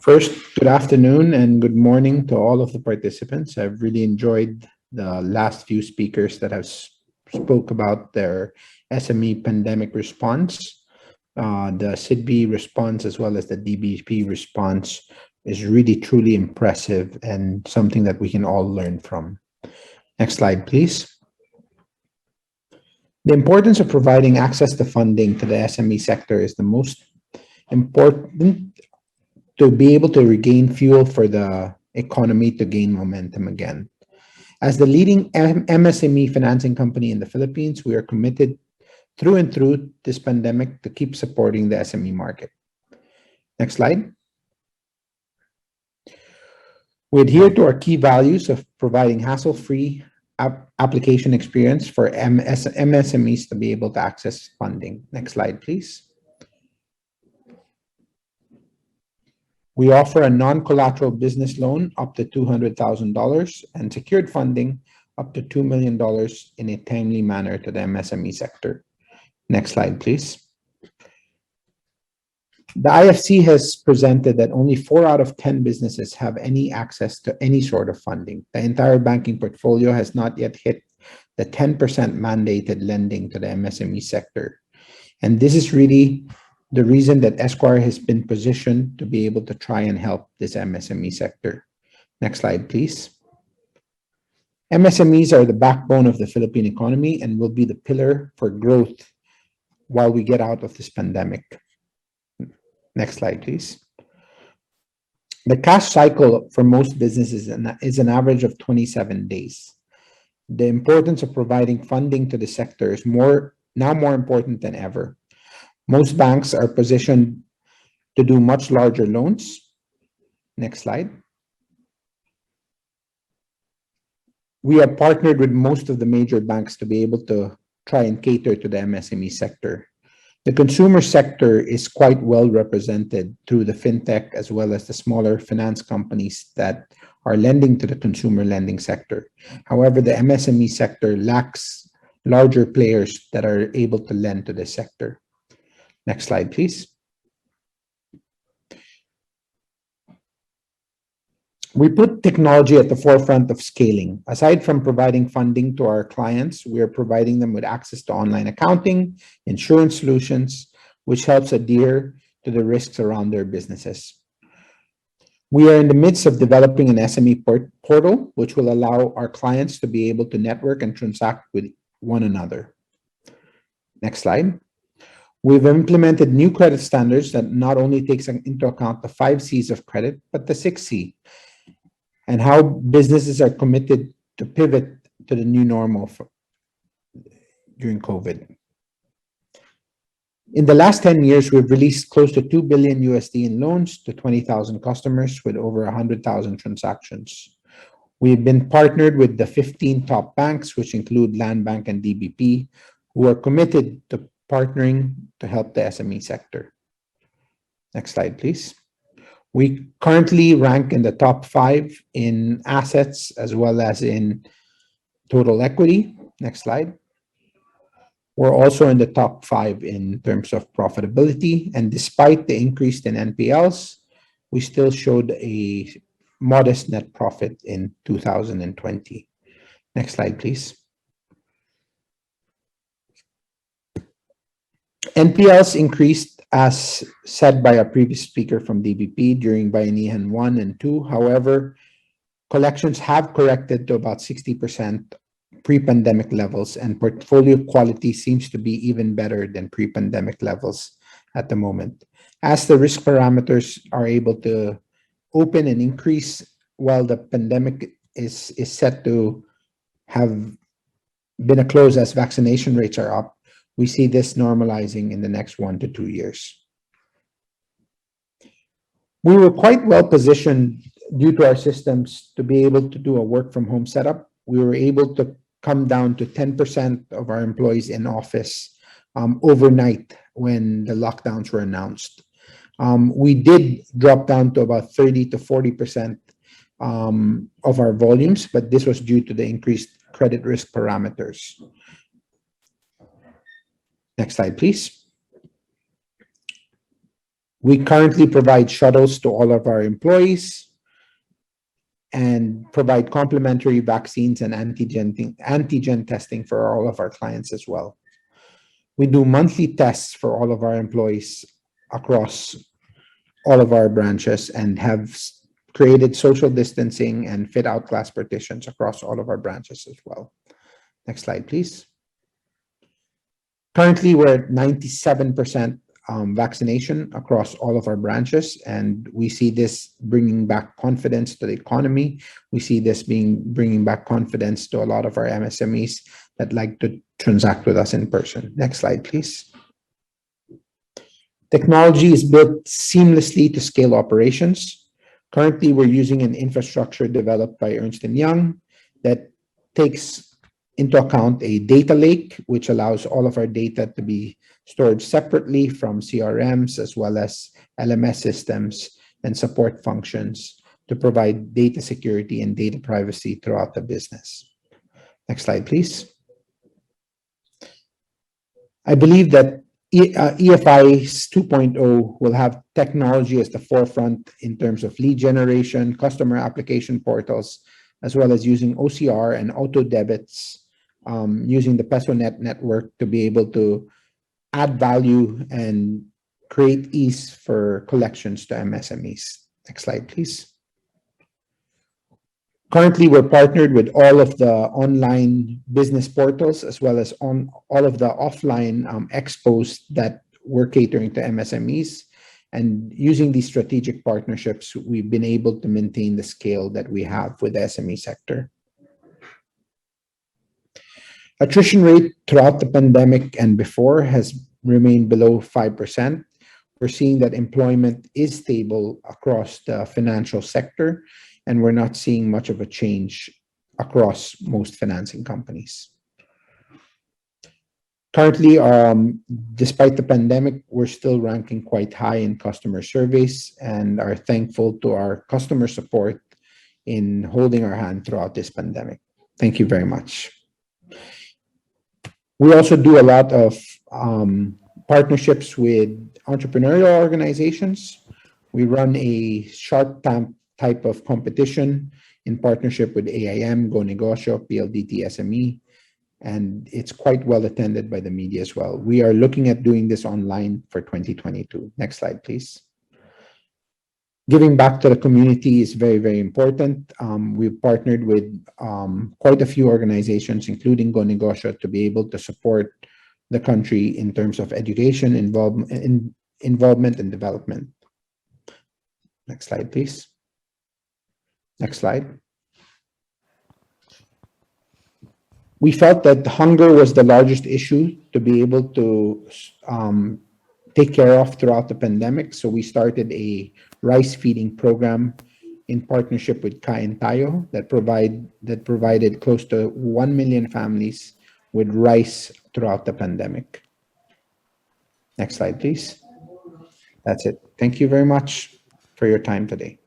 First, good afternoon and good morning to all of the participants. I've really enjoyed the last few speakers that have spoke about their SME pandemic response. The SIDB response as well as the DBP response is really truly impressive and something that we can all learn from. Next slide, please. The importance of providing access to funding to the SME sector is the most important to be able to regain fuel for the economy to gain momentum again. As the leading MSME financing company in the Philippines, we are committed through and through this pandemic to keep supporting the SME market. Next slide. We adhere to our key values of providing hassle-free application experience for MSMEs to be able to access funding. Next slide, please. We offer a non-collateral business loan up to $200,000 and secured funding up to $2 million in a timely manner to the MSME sector. Next slide, please. The IFC has presented that only 4 out of 10 businesses have any access to any sort of funding. The entire banking portfolio has not yet hit the 10% mandated lending to the MSME sector. And this is really the reason that Esquire has been positioned to be able to try and help this MSME sector. Next slide, please. MSMEs are the backbone of the Philippine economy and will be the pillar for growth while we get out of this pandemic. Next slide, please. The cash cycle for most businesses is an average of 27 days. The importance of providing funding to the sector is now more important than ever. Most banks are positioned to do much larger loans. Next slide. We have partnered with most of the major banks to be able to try and cater to the MSME sector. The consumer sector is quite well represented through the fintech as well as the smaller finance companies that are lending to the consumer lending sector. However, the MSME sector lacks larger players that are able to lend to this sector. Next slide, please. We put technology at the forefront of scaling. Aside from providing funding to our clients, we are providing them with access to online accounting, insurance solutions, which helps adhere to the risks around their businesses. We are in the midst of developing an SME portal, which will allow our clients to be able to network and transact with one another. Next slide. We've implemented new credit standards that not only takes into account the 5 C's of credit, but the 6 C, and how businesses are committed to pivot to the new normal during COVID. In the last 10 years, we've released close to $2 billion in loans to 20,000 customers with over 100,000 transactions. We've been partnered with the 15 top banks, which include Land Bank and DBP, who are committed to partnering to help the SME sector. Next slide, please. We currently rank in the top 5 in assets as well as in total equity. Next slide. We're also in the top 5 in terms of profitability. And despite the increase in NPLs, we still showed a modest net profit in 2020. Next slide, please. NPLs increased, as said by a previous speaker from DBP, during Bayanihan 1 and 2. However, collections have corrected to about 60% pre-pandemic levels, and portfolio quality seems to be even better than pre-pandemic levels at the moment. As the risk parameters are able to open and increase while the pandemic is set to have been a close as vaccination rates are up, we see this normalizing in the next 1 to 2 years. We were quite well positioned due to our systems to be able to do a work from home setup. We were able to come down to 10% of our employees in office overnight when the lockdowns were announced. We did drop down to about 30 to 40% of our volumes, but this was due to the increased credit risk parameters. Next slide, please. We currently provide shuttles to all of our employees and provide complimentary vaccines and antigen testing for all of our clients as well. We do monthly tests for all of our employees across all of our branches and have created social distancing and fit out glass partitions across all of our branches as well. Next slide, please. Currently, we're at 97% vaccination across all of our branches, and we see this bringing back confidence to the economy. We see this bringing back confidence to a lot of our MSMEs that like to transact with us in person. Next slide, please. Technology is built seamlessly to scale operations. Currently, we're using an infrastructure developed by Ernst & Young that takes into account a data lake, which allows all of our data to be stored separately from CRMs as well as LMS systems and support functions to provide data security and data privacy throughout the business. Next slide, please. I believe that EFI's 2.0 will have technology as the forefront in terms of lead generation, customer application portals, as well as using OCR and auto debits, using the PesoNet network to be able to add value and create ease for collections to MSMEs. Next slide, please. Currently, we're partnered with all of the online business portals as well as on all of the offline expos that we're catering to MSMEs. And using these strategic partnerships, we've been able to maintain the scale that we have with the SME sector. Attrition rate throughout the pandemic and before has remained below 5%. We're seeing that employment is stable across the financial sector, and we're not seeing much of a change across most financing companies. Currently, despite the pandemic, we're still ranking quite high in customer surveys and are thankful to our customer support in holding our hand throughout this pandemic. Thank you very much. We also do a lot of partnerships with entrepreneurial organizations. We run a Shark Tank type of competition in partnership with AIM, Go Negosyo, PLDT SME, and it's quite well attended by the media as well. We are looking at doing this online for 2022. Next slide, please. Giving back to the community is very, very important. We've partnered with quite a few organizations, including Go Negosyo, to be able to support the country in terms of education, involvement, and development. Next slide, please. Next slide. We felt that hunger was the largest issue to be able to take care of throughout the pandemic. So we started a rice feeding program in partnership with Kain Tayo that provided close to 1 million families with rice throughout the pandemic. Next slide, please. That's it. Thank you very much for your time today.